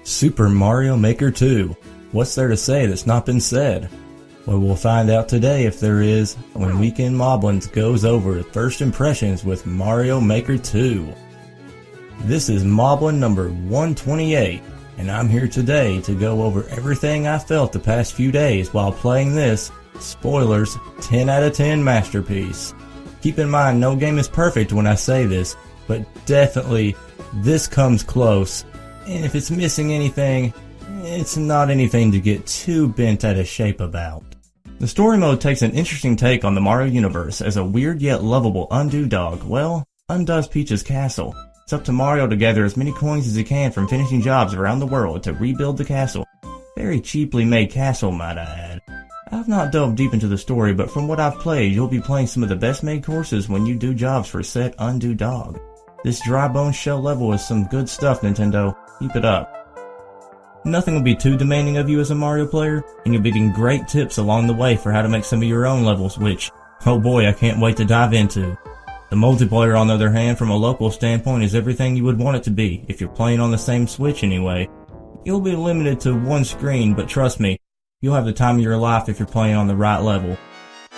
Super Mario Maker 2. What's there to say that's not been said? Well, we'll find out today if there is when Weekend Moblin goes over first impressions with Mario Maker 2. This is Moblin number 128, and I'm here today to go over everything I felt the past few days while playing this, spoilers, 10 out of 10 masterpiece. Keep in mind, no game is perfect when I say this, but definitely this comes close, and if it's missing anything, it's not anything to get too bent out of shape about. The story mode takes an interesting take on the Mario universe as a weird yet lovable undo dog, undoes Peach's castle. It's up to Mario to gather as many coins as he can from finishing jobs around the world to rebuild the castle. Very cheaply made castle, might I add. I've not delved deep into the story, but from what I've played, you'll be playing some of the best made courses when you do jobs for said undo dog. This dry bone shell level is some good stuff, Nintendo. Keep it up. Nothing will be too demanding of you as a Mario player, and you'll be getting great tips along the way for how to make some of your own levels, which, oh boy, I can't wait to dive into. The multiplayer, on the other hand, from a local standpoint, is everything you would want it to be, if you're playing on the same Switch anyway. You'll be limited to one screen, but trust me, you'll have the time of your life if you're playing on the right level.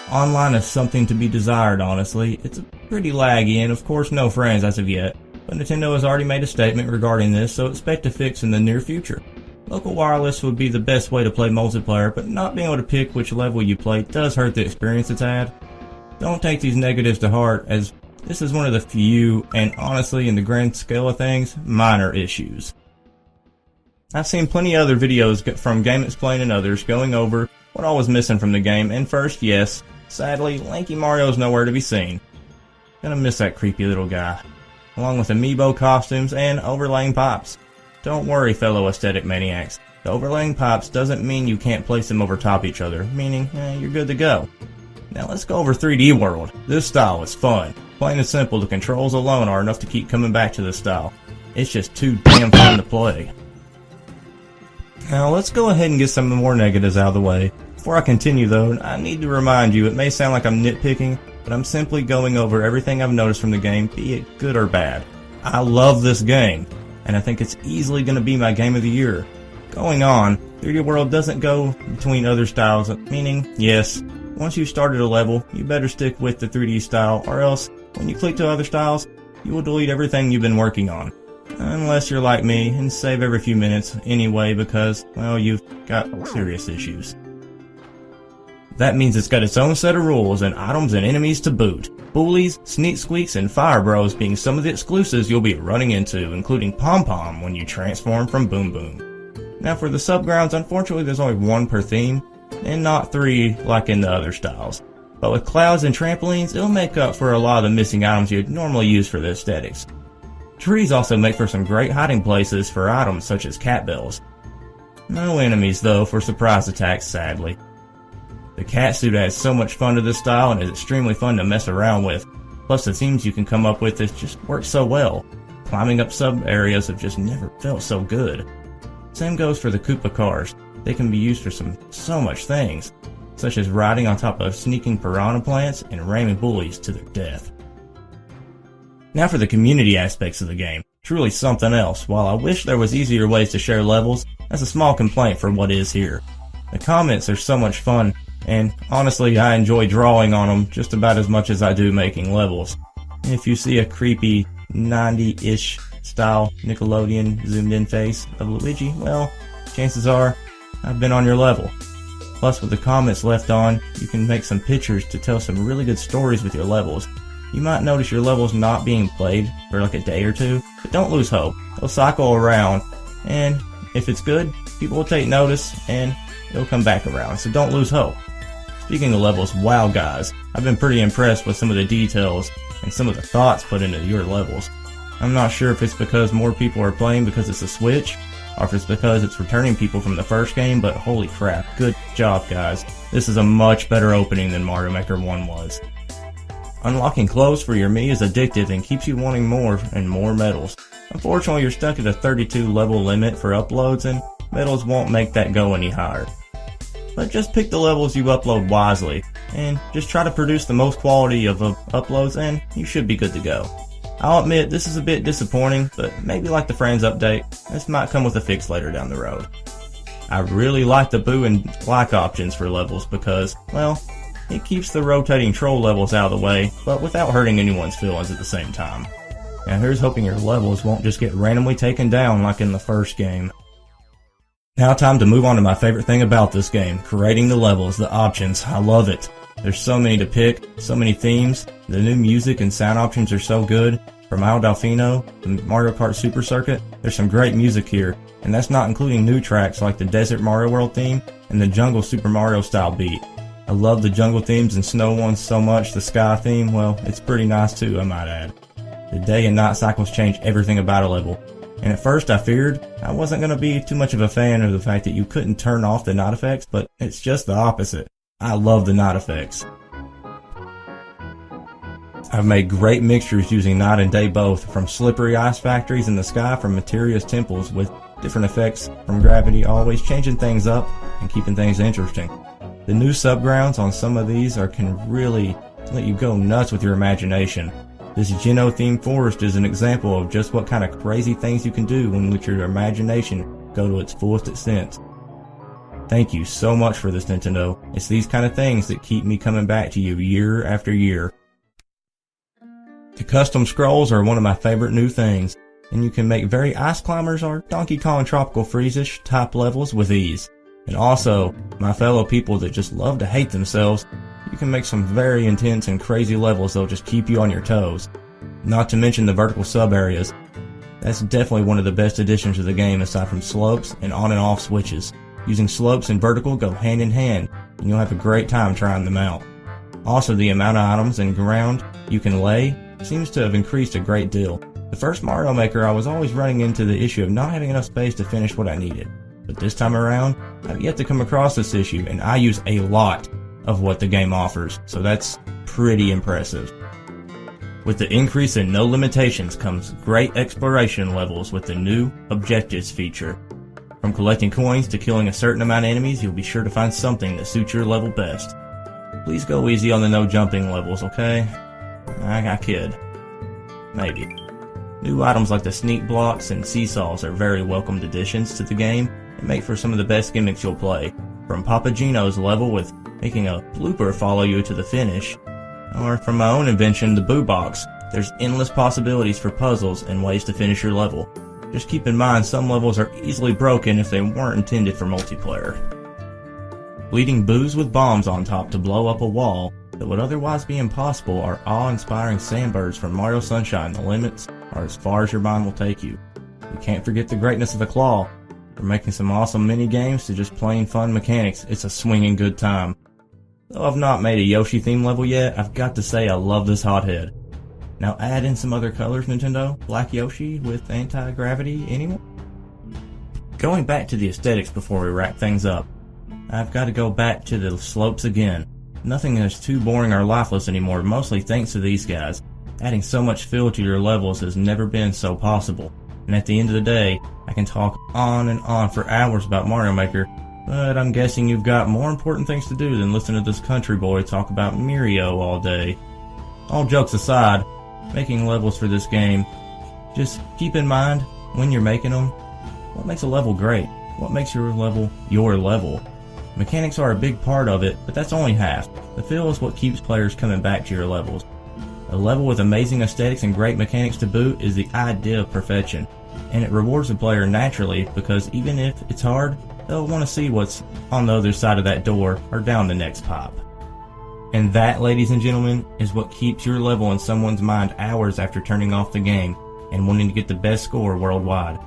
Online is something to be desired, honestly. It's pretty laggy, and of course no friends as of yet, but Nintendo has already made a statement regarding this, so expect a fix in the near future. Local wireless would be the best way to play multiplayer, but not being able to pick which level you play does hurt the experience it's had. Don't take these negatives to heart, as this is one of the few, and honestly in the grand scale of things, minor issues. I've seen plenty of other videos from Gimmicks and others going over what all was missing from the game, and first, yes, sadly, Lanky Mario's nowhere to be seen. Gonna miss that creepy little guy, along with amiibo costumes and overlaying pipes. Don't worry, fellow aesthetic maniacs, the overlaying pipes doesn't mean you can't place them over top each other, meaning you're good to go. Now let's go over 3D World. This style is fun. Plain and simple, the controls alone are enough to keep coming back to this style. It's just too damn fun to play. Now let's go ahead and get some more negatives out of the way. Before I continue though, I need to remind you, it may sound like I'm nitpicking, but I'm simply going over everything I've noticed from the game, be it good or bad. I love this game, and I think it's easily going to be my game of the year. Going on, 3D World doesn't go between other styles, meaning, yes, once you've started a level, you better stick with the 3D style, or else, when you click to other styles, you will delete everything you've been working on. Unless you're like me, and save every few minutes anyway because, well, you've got serious issues. That means it's got its own set of rules, and items and enemies to boot. Bullies, Sneak Squeaks, and Fire Bros being some of the exclusives you'll be running into, including Pom Pom when you transform from Boom Boom. Now for the Subgrounds, unfortunately there's only one per theme, and not three like in the other styles. But with clouds and trampolines, it'll make up for a lot of the missing items you'd normally use for the aesthetics. Trees also make for some great hiding places for items such as cat bells. No enemies though for surprise attacks, sadly. The cat suit adds so much fun to this style and is extremely fun to mess around with. Plus the themes you can come up with just work so well. Climbing up sub-areas have just never felt so good. Same goes for the Koopa cars. They can be used for so much things, such as riding on top of sneaking piranha plants and ramming bullies to their death. Now for the community aspects of the game. Truly something else. While I wish there was easier ways to share levels, that's a small complaint for what is here. The comments are so much fun, and honestly I enjoy drawing on them just about as much as I do making levels. And if you see a creepy 90-ish style Nickelodeon zoomed in face of Luigi, well, chances are I've been on your level. Plus with the comments left on, you can make some pictures to tell some really good stories with your levels. You might notice your levels not being played for like a day or two, but don't lose hope. They'll cycle around, and if it's good, people will take notice, and it'll come back around, so don't lose hope. Speaking of levels, wow guys, I've been pretty impressed with some of the details and some of the thoughts put into your levels. I'm not sure if it's because more people are playing because it's a Switch, or if it's because it's returning people from the first game, but holy crap, good job guys. This is a much better opening than Mario Maker 1 was. Unlocking clothes for your Mii is addictive and keeps you wanting more and more medals. Unfortunately, you're stuck at a 32 level limit for uploads, and medals won't make that go any higher. But just pick the levels you upload wisely, and just try to produce the most quality of uploads and you should be good to go. I'll admit this is a bit disappointing, but maybe like the Friends update, this might come with a fix later down the road. I really like the boo and like options for levels because, well, it keeps the rotating troll levels out of the way, but without hurting anyone's feelings at the same time. Now here's hoping your levels won't just get randomly taken down like in the first game. Now time to move on to my favorite thing about this game, creating the levels, the options. I love it. There's so many to pick, so many themes. The new music and sound options are so good. From Al Delfino, the Mario Kart Super Circuit, there's some great music here, and that's not including new tracks like the Desert Mario World theme and the Jungle Super Mario style beat. I love the jungle themes and snow ones so much. The sky theme, well, it's pretty nice too, I might add. The day and night cycles change everything about a level, and at first I feared I wasn't going to be too much of a fan of the fact that you couldn't turn off the night effects, but it's just the opposite. I love the night effects. I've made great mixtures using night and day both, from slippery ice factories in the sky from Materia's temples with different effects from gravity, always changing things up and keeping things interesting. The new subgrounds on some of these can really let you go nuts with your imagination. This Geno themed forest is an example of just what kind of crazy things you can do when you let your imagination go to its fullest extent. Thank you so much for this, Nintendo. It's these kind of things that keep me coming back to you year after year. The custom scrolls are one of my favorite new things, and you can make very ice climbers or Donkey Kong Tropical Freeze-ish type levels with ease. And also, my fellow people that just love to hate themselves, you can make some very intense and crazy levels that'll just keep you on your toes. Not to mention the vertical sub areas. That's definitely one of the best additions to the game aside from slopes and on and off switches. Using slopes and vertical go hand in hand, and you'll have a great time trying them out. Also, the amount of items and ground you can lay seems to have increased a great deal. The first Mario Maker I was always running into the issue of not having enough space to finish what I needed. But this time around, I've yet to come across this issue, and I use a lot of what the game offers, so that's pretty impressive. With the increase in no limitations comes great exploration levels with the new Objectives feature. From collecting coins to killing a certain amount of enemies, you'll be sure to find something that suits your level best. Please go easy on the no jumping levels, okay? I kid. Maybe. New items like the sneak blocks and seesaws are very welcomed additions to the game and make for some of the best gimmicks you'll play. From Papa Geno's level with making a blooper follow you to the finish, or from my own invention, the Boo Box, there's endless possibilities for puzzles and ways to finish your level. Just keep in mind some levels are easily broken if they weren't intended for multiplayer. Bleeding boos with bombs on top to blow up a wall that would otherwise be impossible are awe-inspiring sandbirds from Mario Sunshine. The limits are as far as your mind will take you. You can't forget the greatness of the claw. From making some awesome mini-games to just plain fun mechanics, it's a swinging good time. Though I've not made a Yoshi theme level yet, I've got to say I love this hothead. Now add in some other colors, Nintendo. Black Yoshi with anti-gravity, anyone? Going back to the aesthetics before we wrap things up, I've got to go back to the slopes again. Nothing is too boring or lifeless anymore, mostly thanks to these guys. Adding so much feel to your levels has never been so possible. And at the end of the day, I can talk on and on for hours about Mario Maker, but I'm guessing you've got more important things to do than listen to this country boy talk about Mirio all day. All jokes aside, making levels for this game, just keep in mind, when you're making them, what makes a level great? What makes your level your level? Mechanics are a big part of it, but that's only half. The feel is what keeps players coming back to your levels. A level with amazing aesthetics and great mechanics to boot is the idea of perfection, and it rewards the player naturally because even if it's hard, they'll want to see what's on the other side of that door or down the next pipe. And that, ladies and gentlemen, is what keeps your level in someone's mind hours after turning off the game and wanting to get the best score worldwide.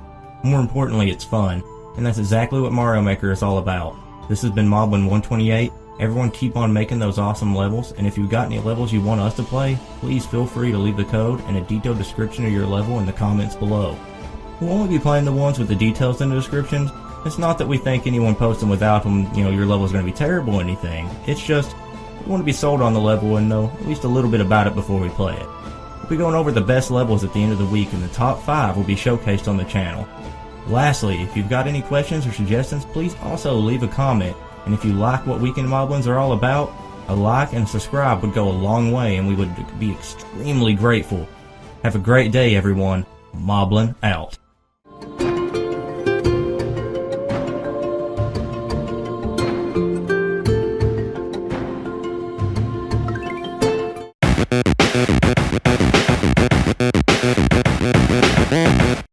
More importantly, it's fun, and that's exactly what Mario Maker is all about. This has been Moblin 128. Everyone keep on making those awesome levels, and if you've got any levels you want us to play, please feel free to leave the code and a detailed description of your level in the comments below. We'll only be playing the ones with the details in the descriptions. It's not that we think anyone posting without them, your level is going to be terrible or anything. It's just, we want to be sold on the level and know at least a little bit about it before we play it. We'll be going over the best levels at the end of the week, and the top 5 will be showcased on the channel. Lastly, if you've got any questions or suggestions, please also leave a comment, and if you like what Weekend Moblins are all about, a like and subscribe would go a long way and we would be extremely grateful. Have a great day, everyone. Moblin out.